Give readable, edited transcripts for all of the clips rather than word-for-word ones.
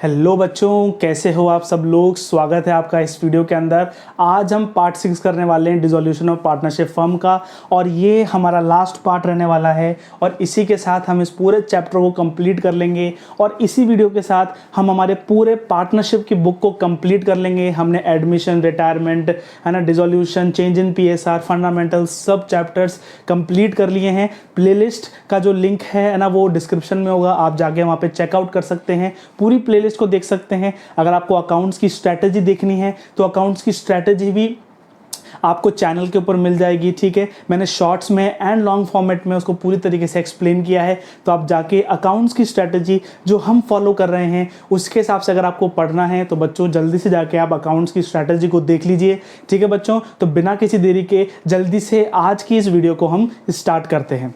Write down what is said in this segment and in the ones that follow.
Hello बच्चों, कैसे हो आप सब लोग। स्वागत है आपका इस वीडियो के अंदर। आज हम पार्ट 6 करने वाले हैं डिसोल्यूशन ऑफ पार्टनरशिप फर्म का, और ये हमारा लास्ट पार्ट रहने वाला है। और इसी के साथ हम इस पूरे चैप्टर को कंप्लीट कर लेंगे, और इसी वीडियो के साथ हम हमारे पूरे पार्टनरशिप की बुक को कंप्लीट कर लेंगे। हमने एडमिशन, रिटायरमेंट, है ना, dissolution, change in PSR, fundamental, सब चैप्टर्स कंप्लीट कर लिए हैं। प्लेलिस्ट का जो लिंक है ना, वो डिस्क्रिप्शन में होगा, आप जाके वहाँ पे चेकआउट कर सकते हैं, पूरी प्लेलिस्ट को देख सकते हैं। अगर आपको अकाउंट्स की स्ट्रैटेजी देखनी है तो अकाउंट्स की स्ट्रैटेजी भी आपको चैनल के ऊपर मिल जाएगी, ठीक है। मैंने शॉर्ट्स में एंड लॉन्ग फॉर्मेट में उसको पूरी तरीके से एक्सप्लेन किया है, तो आप जाके अकाउंट्स की स्ट्रैटेजी जो हम फॉलो कर रहे हैं उसके हिसाब से अगर आपको पढ़ना है तो बच्चों जल्दी से जाके आप अकाउंट्स की स्ट्रैटेजी को देख लीजिए, ठीक है बच्चों। तो बिना किसी देरी के जल्दी से आज की इस वीडियो को हम स्टार्ट करते हैं।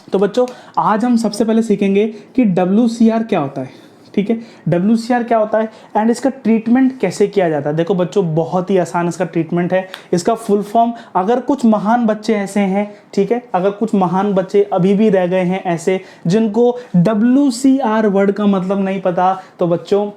तो बच्चों आज हम सबसे पहले सीखेंगे कि WCR क्या होता है, ठीक है। WCR क्या होता है एंड इसका ट्रीटमेंट कैसे किया जाता है। देखो बच्चों, बहुत ही आसान इसका ट्रीटमेंट है। इसका फुल फॉर्म, अगर कुछ महान बच्चे ऐसे हैं, ठीक है, अगर कुछ महान बच्चे अभी भी रह गए हैं ऐसे जिनको WCR वर्ड का मतलब नहीं पता, तो बच्चों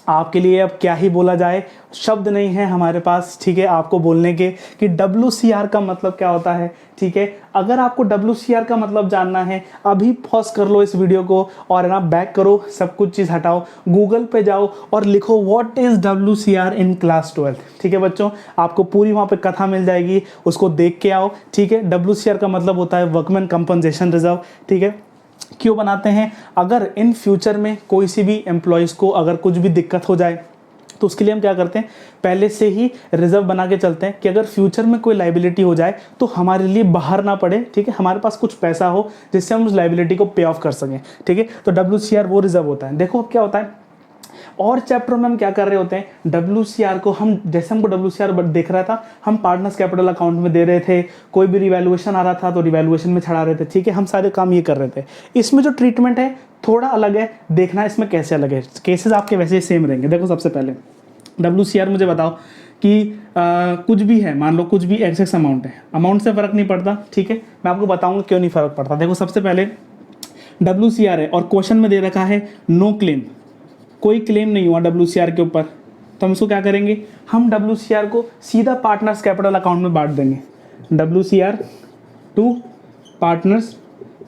आपके लिए अब क्या ही बोला जाए, शब्द नहीं है हमारे पास, ठीक है, आपको बोलने के कि WCR का मतलब क्या होता है, ठीक है। अगर आपको WCR का मतलब जानना है, अभी पॉज कर लो इस वीडियो को और ना बैक करो, सब कुछ चीज़ हटाओ, गूगल पे जाओ और लिखो what is WCR in class 12, ठीक है बच्चों। आपको पूरी वहाँ पे कथा मिल जाएगी, उसको देख के आओ, ठीक है। WCR का मतलब होता है वर्कमैन कंपनसेशन रिजर्व, ठीक है। क्यों बनाते हैं? अगर इन फ्यूचर में कोई सी भी एम्प्लॉयज़ को अगर कुछ भी दिक्कत हो जाए तो उसके लिए हम क्या करते हैं, पहले से ही रिजर्व बना के चलते हैं कि अगर फ्यूचर में कोई लाइबिलिटी हो जाए तो हमारे लिए बाहर ना पड़े, ठीक है, हमारे पास कुछ पैसा हो जिससे हम उस लाइबिलिटी को पे ऑफ कर सकें, ठीक है। तो WCR वो रिजर्व होता है। देखो अब क्या होता है, और चैप्टर में हम क्या कर रहे होते हैं, WCR को हम, जैसे हमको WCR देख रहा था, हम पार्टनर्स कैपिटल अकाउंट में दे रहे थे, कोई भी रिवैल्यूएशन आ रहा था तो रिवैल्यूएशन में छड़ा रहे थे, ठीक है, हम सारे काम ये कर रहे थे। इसमें जो ट्रीटमेंट है थोड़ा अलग है, देखना इसमें कैसे अलग है। केसेस आपके वैसे ही सेम रहेंगे। देखो सबसे पहले WCR मुझे बताओ कि कुछ भी है, मान लो कुछ भी एक्स अमाउंट है, अमाउंट से फ़र्क नहीं पड़ता, ठीक है। मैं आपको बताऊंगा क्यों नहीं फ़र्क पड़ता। देखो सबसे पहले WCR है और क्वेश्चन में दे रखा है नो क्लेम, कोई क्लेम नहीं हुआ WCR के ऊपर, तो हम इसको क्या करेंगे, हम WCR को सीधा पार्टनर्स कैपिटल अकाउंट में बांट देंगे। WCR to partners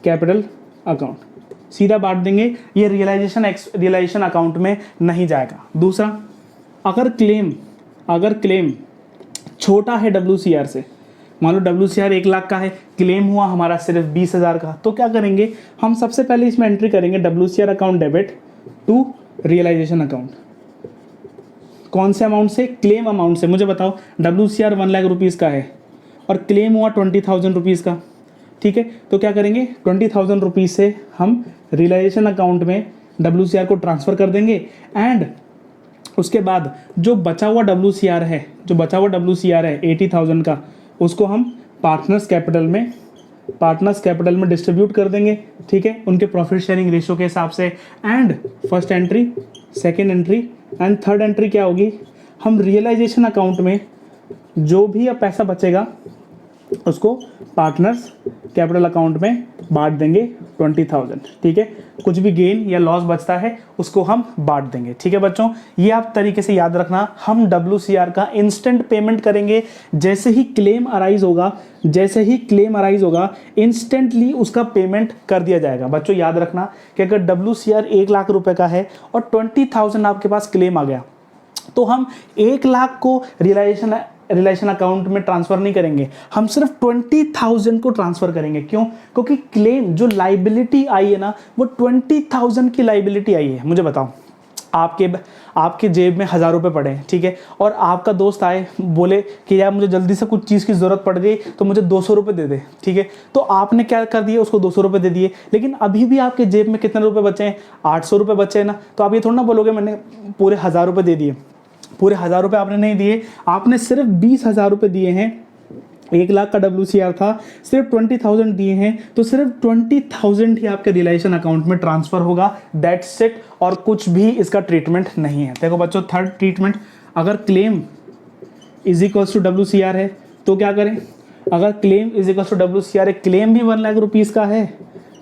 capital account सीधा बांट देंगे, ये रियलाइजेशन अकाउंट में नहीं जाएगा। दूसरा, अगर क्लेम छोटा है WCR से, मान लो WCR 1 लाख का है, क्लेम हुआ हमारा सिर्फ 20,000 का, तो क्या करेंगे, हम सबसे पहले इसमें एंट्री करेंगे WCR account debit to realisation account. कौन से अमाउंट से? क्लेम अमाउंट से। मुझे बताओ, WCR 1 लाख रुपीज़ का है और क्लेम हुआ 20,000 रुपीज़ का, ठीक है, तो क्या करेंगे, 20,000 रुपीज़ से हम रियलाइजेशन अकाउंट में WCR को ट्रांसफ़र कर देंगे, एंड उसके बाद जो बचा हुआ WCR है 80,000 का, उसको हम पार्टनर्स कैपिटल में डिस्ट्रीब्यूट कर देंगे, ठीक है, उनके प्रॉफिट शेयरिंग रेशियो के हिसाब से। And first entry, second entry and third entry क्या होगी, हम रियलाइजेशन अकाउंट में जो भी अब पैसा बचेगा उसको पार्टनर्स कैपिटल अकाउंट में बांट देंगे 20,000, ठीक है। कुछ भी गेन या लॉस बचता है उसको हम बांट देंगे, ठीक है बच्चों। ये आप तरीके से याद रखना, हम WCR का इंस्टेंट पेमेंट करेंगे। जैसे ही क्लेम अराइज होगा इंस्टेंटली उसका पेमेंट कर दिया जाएगा। बच्चों याद रखना कि अगर WCR 1 लाख रुपए का है और 20,000 आपके पास क्लेम आ गया, तो हम 1 लाख को रिलेशन अकाउंट में ट्रांसफ़र नहीं करेंगे, हम सिर्फ 20,000 को ट्रांसफ़र करेंगे। क्यों? क्योंकि क्लेम जो लाइबिलिटी आई है ना, वो 20,000 की लाइबिलिटी आई है। मुझे बताओ, आपके जेब में 1,000 रुपये पड़े हैं, ठीक है, और आपका दोस्त आए, बोले कि यार मुझे जल्दी से कुछ चीज़ की ज़रूरत पड़ गई तो मुझे 200 रुपये दे दे, ठीक है, तो आपने क्या कर दिया, उसको 200 रुपये दे दिए। लेकिन अभी भी आपके जेब में कितने रुपये बचे हैं, 800 रुपये बचे हैं ना, तो आप ये थोड़ा ना बोलोगे मैंने पूरे 1,000 रुपये दे दिए। पूरे 1,000 रुपये आपने नहीं दिए, आपने सिर्फ 20,000 रुपये दिए हैं। 1 लाख का WCR था, सिर्फ 20,000 दिए हैं, तो सिर्फ 20,000 ही आपके रियलाइजेशन अकाउंट में ट्रांसफर होगा, दैट्स इट। और कुछ भी इसका ट्रीटमेंट नहीं है। देखो बच्चों, थर्ड ट्रीटमेंट, अगर claim is equals to WCR है, तो क्या करें, अगर claim is equals to WCR है, क्लेम भी 1 लाख रुपीज़ का है,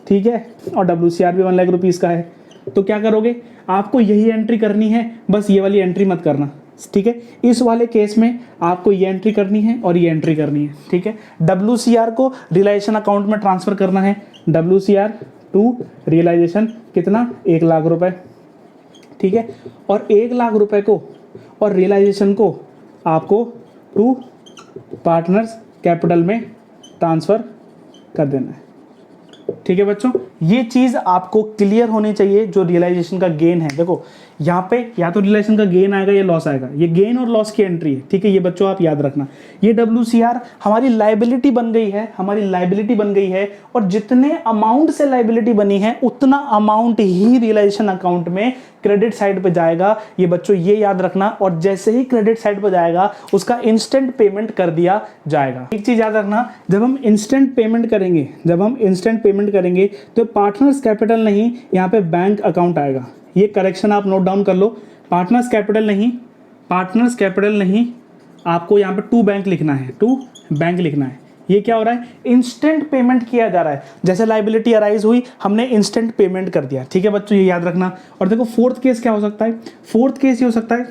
ठीक है, और WCR भी 1 लाख रुपीज़ का है, तो क्या करोगे, आपको यही एंट्री करनी है, बस ये वाली एंट्री मत करना, ठीक है। इस वाले केस में आपको ये एंट्री करनी है और ये एंट्री करनी है, ठीक है। WCR को रियलाइजेशन अकाउंट में ट्रांसफर करना है, WCR टू रियलाइजेशन कितना, 1 लाख रुपए, ठीक है, और 1 लाख रुपए को और रियलाइजेशन को आपको टू पार्टनर्स कैपिटल में ट्रांसफ़र कर देना है, ठीक है बच्चों। ये चीज़ आपको क्लियर होनी चाहिए। जो रियलाइजेशन का गेन है, देखो यहाँ पे या तो रियलाइजेशन का गेन आएगा या लॉस आएगा, ये गेन और लॉस की एंट्री है, ठीक है, ये बच्चों आप याद रखना। ये WCR हमारी लाइबिलिटी बन गई है, हमारी लाइबिलिटी बन गई है, और जितने अमाउंट से लाइबिलिटी बनी है उतना अमाउंट ही रियलाइजेशन अकाउंट में क्रेडिट साइड पे जाएगा, ये बच्चों ये याद रखना। और जैसे ही क्रेडिट साइड पे जाएगा उसका इंस्टेंट पेमेंट कर दिया जाएगा। एक चीज याद रखना, जब हम इंस्टेंट पेमेंट करेंगे, तो पार्टनर्स कैपिटल नहीं, यहाँ पे बैंक अकाउंट आएगा। ये करेक्शन आप नोट डाउन कर लो, पार्टनर्स कैपिटल नहीं, आपको यहाँ पे टू बैंक लिखना है। ये क्या हो रहा है, इंस्टेंट पेमेंट किया जा रहा है। जैसे लाइबिलिटी अराइज हुई, हमने इंस्टेंट पेमेंट कर दिया, ठीक है बच्चों, ये याद रखना। और देखो फोर्थ केस क्या हो सकता है, फोर्थ केस ये हो सकता है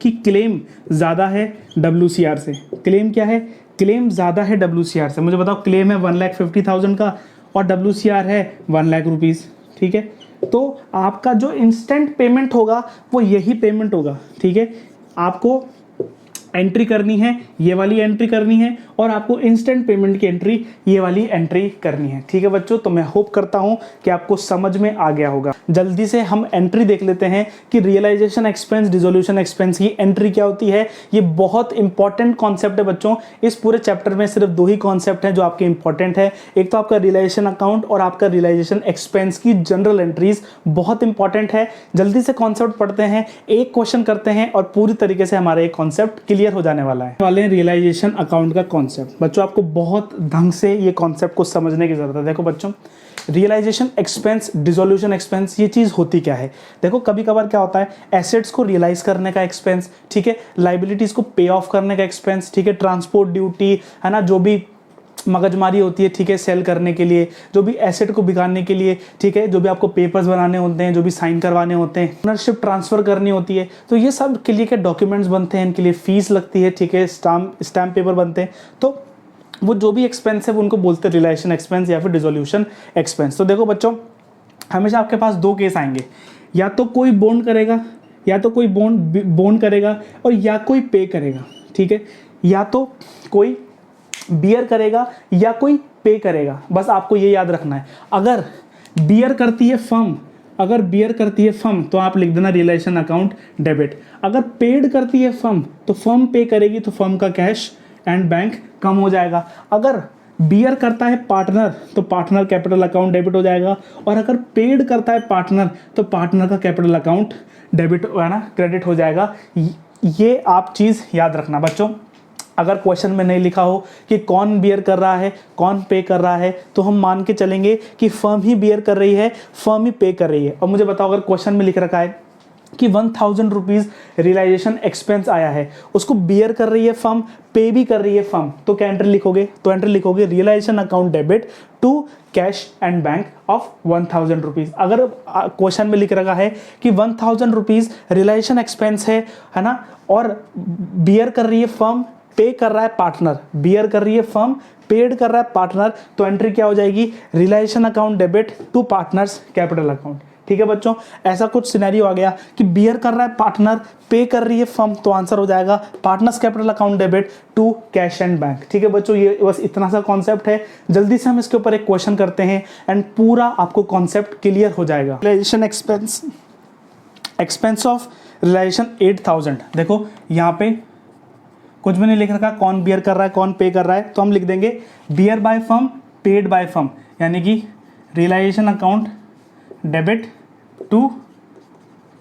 कि क्लेम ज़्यादा है WCR से। क्लेम क्या है, क्लेम ज़्यादा है WCR से। मुझे बताओ, क्लेम है 1,50,000 का और WCR है 1 लाख रुपीज़, ठीक है। तो आपका जो इंस्टेंट पेमेंट होगा वो यही पेमेंट होगा, ठीक है। आपको एंट्री करनी है, ये वाली एंट्री करनी है, और आपको इंस्टेंट पेमेंट की एंट्री ये वाली एंट्री करनी है, ठीक है बच्चों। तो मैं होप करता हूं कि आपको समझ में आ गया होगा। जल्दी से हम एंट्री देख लेते हैं कि रियलाइजेशन एक्सपेंस, डिसोल्यूशन एक्सपेंस की एंट्री क्या होती है। ये बहुत इंपॉर्टेंट कॉन्सेप्ट है बच्चों। इस पूरे चैप्टर में सिर्फ 2 ही कॉन्सेप्ट हैं जो आपके इंपॉर्टेंट है, एक तो आपका रियलाइजेशन अकाउंट और आपका रियलाइजेशन एक्सपेंस की जनरल एंट्रीज बहुत इंपॉर्टेंट है। जल्दी से कॉन्सेप्ट पढ़ते हैं, एक क्वेश्चन करते हैं और पूरी तरीके से हमारा एक कॉन्सेप्ट क्लियर हो जाने वाला है। वाले रियलाइजेशन अकाउंट का कॉन्सेप्ट बच्चों, आपको बहुत ढंग से ये कॉन्सेप्ट को समझने की जरूरत है। देखो बच्चों, रियलाइजेशन एक्सपेंस, डिसोल्यूशन एक्सपेंस, ये चीज होती क्या है। देखो कभी कभार क्या होता है, एसेट्स को रियलाइज करने का एक्सपेंस, ठीक है, लाइबिलिटीज को पे ऑफ करने का एक्सपेंस, ठीक है, ट्रांसपोर्ट ड्यूटी है ना, जो भी मगजमारी होती है, ठीक है, सेल करने के लिए, जो भी एसेट को बिगाड़ने के लिए, ठीक है, जो भी आपको पेपर्स बनाने होते हैं, जो भी साइन करवाने होते हैं, ओनरशिप ट्रांसफर करनी होती है, तो ये सब के लिए क्या डॉक्यूमेंट्स बनते हैं, इनके लिए फीस लगती है, ठीक है, स्टैम्प पेपर बनते हैं। तो वो जो भी एक्सपेंस है वो उनको बोलते हैं रियलाइजेशन एक्सपेंस या फिर डिसोल्यूशन एक्सपेंस। तो देखो बच्चों, हमेशा आपके पास 2 केस आएंगे, या तो कोई बॉन्ड करेगा और या कोई पे करेगा, ठीक है, या तो कोई बियर करेगा या कोई पे करेगा। बस आपको ये याद रखना है। अगर बियर करती है फर्म, तो आप लिख देना रियलाइजेशन अकाउंट डेबिट। अगर पेड करती है फर्म, तो फर्म पे करेगी, तो फर्म का कैश एंड बैंक कम हो जाएगा। अगर बियर करता है पार्टनर, तो पार्टनर कैपिटल अकाउंट डेबिट हो जाएगा। और अगर पेड करता है पार्टनर, तो पार्टनर का कैपिटल अकाउंट डेबिट है ना, क्रेडिट हो जाएगा। ये आप चीज़ याद रखना बच्चों। अगर क्वेश्चन में नहीं लिखा हो कि कौन बियर कर रहा है, कौन पे कर रहा है, तो हम मान के चलेंगे कि फर्म ही बियर कर रही है, फर्म ही पे कर रही है। और मुझे बताओ, अगर क्वेश्चन में लिख रखा है कि 1,000 रुपीज़ रियलाइजेशन एक्सपेंस आया है, उसको बियर कर रही है फर्म, पे भी कर रही है फर्म, तो क्या एंट्री लिखोगे, तो एंट्री लिखोगे realisation account debit to cash and bank of 1,000 rupees. अगर क्वेश्चन में लिख रखा है कि 1,000 रुपीज़ रियलाइजेशन एक्सपेंस है ना, और बियर कर रही है फर्म, पे कर रहा है पार्टनर, बियर कर रही है फर्म, पेड कर रहा है पार्टनर, तो एंट्री क्या हो जाएगी, realisation account debit to partners capital account. ठीक है बच्चों, ऐसा कुछ सिनेरियो आ गया कि बियर कर रहा है पार्टनर, पे कर रही है फर्म, तो आंसर हो जाएगा partners capital account debit to cash and bank. ठीक है बच्चों, ये बस इतना सा कॉन्सेप्ट है। जल्दी से हम इसके ऊपर एक क्वेश्चन करते हैं एंड पूरा आपको कॉन्सेप्ट क्लियर हो जाएगा। Realisation expense of realisation 8,000। देखो यहाँ पे कुछ भी नहीं लिख रखा, कौन बियर कर रहा है, कौन पे कर रहा है, तो हम लिख देंगे bear by firm, paid by firm, यानी कि realisation account debit to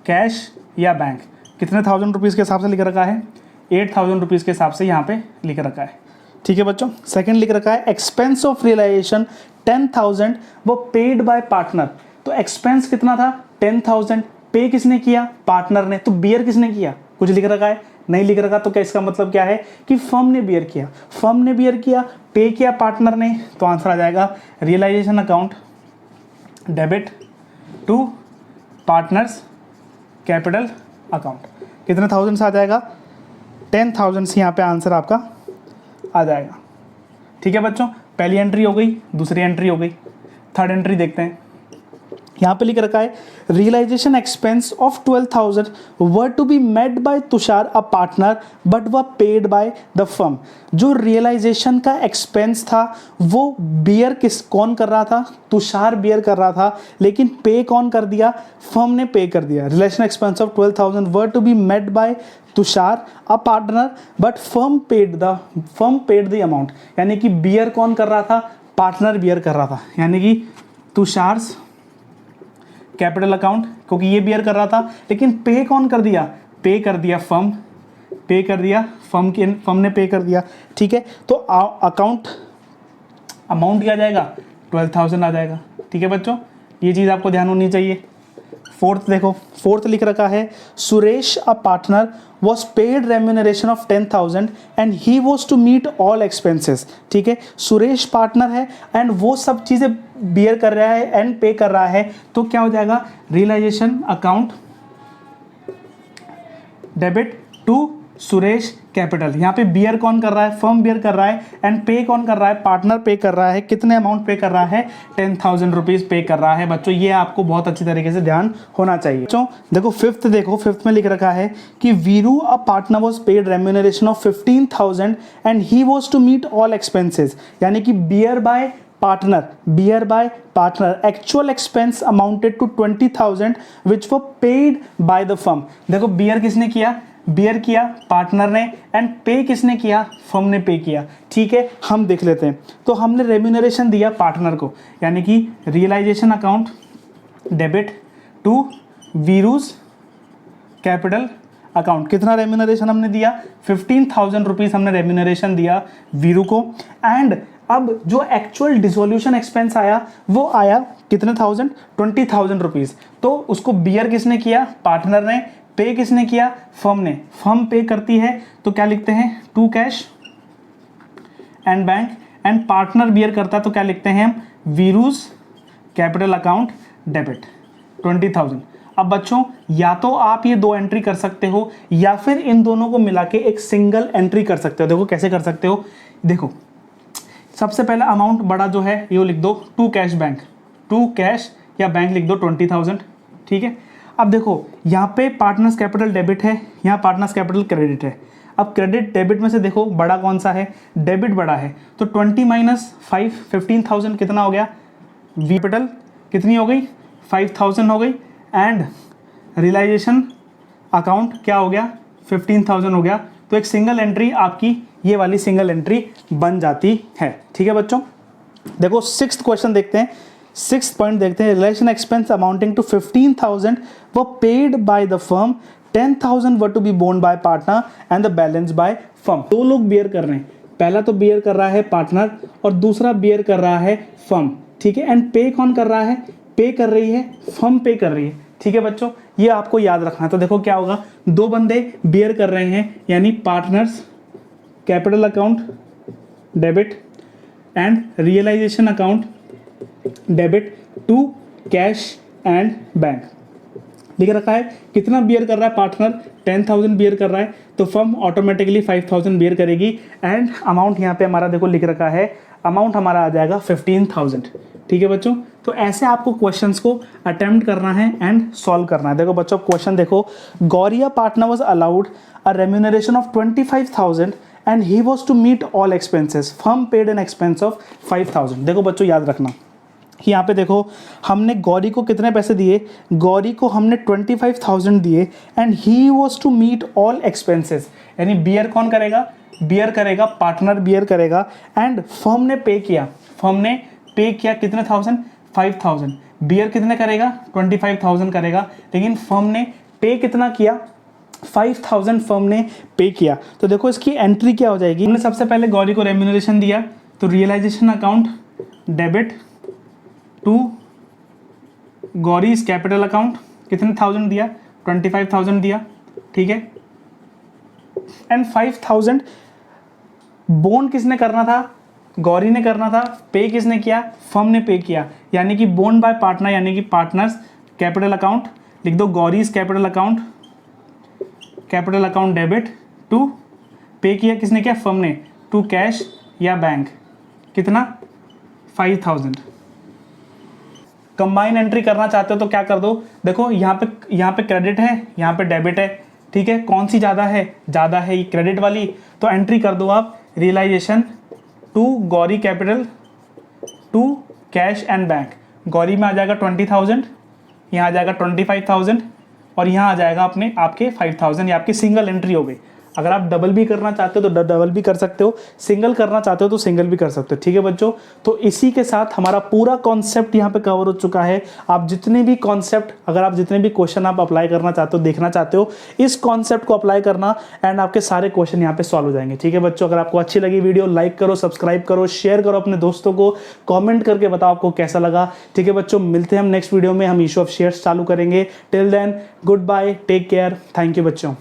cash या बैंक। कितने 1,000 रुपीज़ के हिसाब से लिख रखा है, 8,000 रुपीज़ के हिसाब से यहाँ पे लिख रखा है। ठीक है बच्चों, सेकंड लिख रखा है एक्सपेंस ऑफ रियलाइजेशन 10,000, वो पेड बाय पार्टनर। तो एक्सपेंस कितना था 10,000, पे किसने किया, पार्टनर ने, तो बियर किसने किया, कुछ लिख रखा है नहीं लिख रखा तो क्या इसका मतलब क्या है कि फर्म ने बियर किया, फर्म ने बियर किया, पे किया पार्टनर ने, तो आंसर आ जाएगा realisation account debit to partners capital account. कितने थाउजेंड से आ जाएगा, 10,000 से यहाँ पे आंसर आपका आ जाएगा। ठीक है बच्चों, पहली एंट्री हो गई, दूसरी एंट्री हो गई, थर्ड एंट्री देखते हैं। यहाँ पे लिख रखा है realisation expense of 12,000 were to be made by Tushar a partner but were paid by the firm. जो रियलाइजेशन का एक्सपेंस था वो बियर कौन कर रहा था, तुषार बियर कर रहा था, लेकिन पे कौन कर दिया, फर्म ने पे कर दिया। Realisation expense of 12,000 were to be made by Tushar a partner but firm paid the amount. यानी कि बियर कौन कर रहा था, पार्टनर बियर कर रहा था, यानी कि तुषार्स कैपिटल अकाउंट, क्योंकि ये बियर कर रहा था, लेकिन पे कौन कर दिया, पे कर दिया फर्म, पे कर दिया फर्म ने पे कर दिया। ठीक है, तो अकाउंट अमाउंट क्या आ जाएगा, 12,000 आ जाएगा। ठीक है बच्चों, ये चीज़ आपको ध्यान होनी चाहिए। फोर्थ देखो, फोर्थ लिख रखा है Suresh a partner was paid remuneration of 10,000 and he was to meet all expenses. ठीक है, सुरेश पार्टनर है एंड वो सब चीज़ें बियर कर रहा है एंड पे कर रहा है, तो क्या हो जाएगा realisation account debit to Suresh capital. यहाँ पे बियर कौन कर रहा है, फर्म बियर कर रहा है, एंड पे कौन कर रहा है, पार्टनर पे कर रहा है। कितने अमाउंट पे कर रहा है, 10,000 रुपीज़ पे कर रहा है। बच्चों ये आपको बहुत अच्छी तरीके से ध्यान होना चाहिए। बच्चों देखो फिफ्थ, देखो फिफ्थ में लिख रखा है कि Veeru a partner was paid remuneration of 15,000 and he was to meet all expenses. यानी कि bear by partner actual expense amounted to 20,000 which were paid by the firm. देखो बियर किसने किया, बियर किया पार्टनर ने, एंड पे किसने किया, फर्म ने पे किया। ठीक है, हम देख लेते हैं। तो हमने रेम्यूनरेशन दिया पार्टनर को, यानी कि realisation account debit to various capital account. कितना रेम्यूनरेशन हमने दिया, 15,000 रुपीज़ हमने रेम्यूनरेशन दिया वीरू को। एंड अब जो एक्चुअल डिसोल्यूशन एक्सपेंस आया वो आया कितने थाउजेंड, 20,000 रुपीज़। तो उसको बियर किसने किया, पार्टनर ने, पे किसने किया, फर्म ने। फर्म पे करती है तो क्या लिखते हैं, to cash and bank, and partner bear करता है तो क्या लिखते हैं हम, वीरूज कैपिटल अकाउंट डेबिट 20,000। अब बच्चों या तो आप ये दो एंट्री कर सकते हो या फिर इन दोनों को मिला के एक सिंगल एंट्री कर सकते हो। देखो कैसे कर सकते हो, देखो सबसे पहला अमाउंट बड़ा जो है ये लिख दो, to cash bank, to cash या बैंक लिख दो 20,000। ठीक है, अब देखो यहाँ पे पार्टनर्स कैपिटल डेबिट है, यहाँ पार्टनर्स कैपिटल क्रेडिट है। अब क्रेडिट डेबिट में से देखो बड़ा कौन सा है, डेबिट बड़ा है, तो 20 माइनस 5 15,000 कितना हो गया, वी कैपिटल कितनी हो गई, 5,000 हो गई, एंड रियलाइजेशन अकाउंट क्या हो गया, 15,000 हो गया। तो एक सिंगल एंट्री आपकी ये वाली सिंगल एंट्री बन जाती है। ठीक है बच्चों, देखो सिक्स्थ क्वेश्चन देखते हैं, सिक्स्थ पॉइंट देखते हैं। Relation expense amounting to 15,000 were paid by the firm, 10,000 were to be borne by partner and the balance by firm. दो लोग बियर कर रहे हैं, पहला तो बियर कर रहा है पार्टनर और दूसरा बियर कर रहा है फर्म। ठीक है, एंड पे कौन कर रहा है, पे कर रही है फर्म, पे कर रही है। ठीक है बच्चों, ये आपको याद रखना है। तो देखो क्या होगा, दो बंदे बियर कर रहे हैं, यानी partners capital account debit and realisation account debit to cash and bank. लिख रखा है कितना बियर कर रहा है पार्टनर, 10,000 बियर कर रहा है, तो फर्म ऑटोमेटिकली 5,000 बियर करेगी। एंड अमाउंट यहाँ पे हमारा देखो लिख रखा है, अमाउंट हमारा आ जाएगा 15,000। ठीक है बच्चों, तो ऐसे आपको क्वेश्चंस को अटेम्प्ट करना है एंड सॉल्व करना है। देखो बच्चों क्वेश्चन देखो, Gauri a partner was allowed a remuneration of 25,000 and he was to meet all expenses, firm paid an expense of 5,000। देखो बच्चों याद रखना कि यहाँ पे देखो हमने गौरी को कितने पैसे दिए, गौरी को हमने 25,000 दिए, and he was to meet all expenses. यानी बियर कौन करेगा, बियर करेगा पार्टनर बियर करेगा, एंड फर्म ने पे किया, फर्म ने पे किया कितने थाउजेंड, 5,000। बियर कितने करेगा, 25,000 करेगा, लेकिन फर्म ने पे कितना किया, 5,000 फर्म ने पे किया। तो देखो इसकी एंट्री क्या हो जाएगी, हमने सबसे पहले गौरी को रेम्यूनरेशन दिया, तो realisation account debit to Gauri's capital account, कितने थाउजेंड दिया, 25,000 दिया। ठीक है, एंड 5000 बोन किसने करना था, गौरी ने करना था, पे किसने किया, फर्म ने पे किया, यानी कि बोन बाय पार्टनर यानी कि पार्टनर्स कैपिटल अकाउंट लिख दो, Gauri's capital account debit to, pay किया किसने किया, फर्म ने, टू कैश या बैंक, कितना 5000। कंबाइन एंट्री करना चाहते हो तो क्या कर दो, देखो यहाँ पे क्रेडिट है, यहाँ पे डेबिट है, ठीक है, कौन सी ज़्यादा है, ज़्यादा है ये क्रेडिट वाली, तो एंट्री कर दो आप realisation to Gauri capital to cash and bank. Gauri में आ जाएगा 20,000, यहाँ आ जाएगा 25,000 और यहाँ आ जाएगा आपके 5,000। ये आपकी सिंगल एंट्री हो गई। अगर आप डबल भी करना चाहते हो तो डबल भी कर सकते हो, सिंगल करना चाहते हो तो सिंगल भी कर सकते हो, ठीक है बच्चों। तो इसी के साथ हमारा पूरा कॉन्सेप्ट यहाँ पे कवर हो चुका है। आप जितने भी कॉन्सेप्ट, अगर आप जितने भी क्वेश्चन आप अप्लाई करना चाहते हो, देखना चाहते हो, इस कॉन्सेप्ट को अप्लाई करना एंड आपके सारे क्वेश्चन यहाँ पे सॉल्व हो जाएंगे, ठीक है बच्चों। अगर आपको अच्छी लगी वीडियो, लाइक करो, सब्सक्राइब करो, शेयर करो अपने दोस्तों को, कॉमेंट करके बताओ आपको कैसा लगा, ठीक है बच्चों। मिलते हैं हम नेक्स्ट वीडियो में, हम इशू ऑफ शेयर्स चालू करेंगे। Till then goodbye, take care, thank you बच्चों।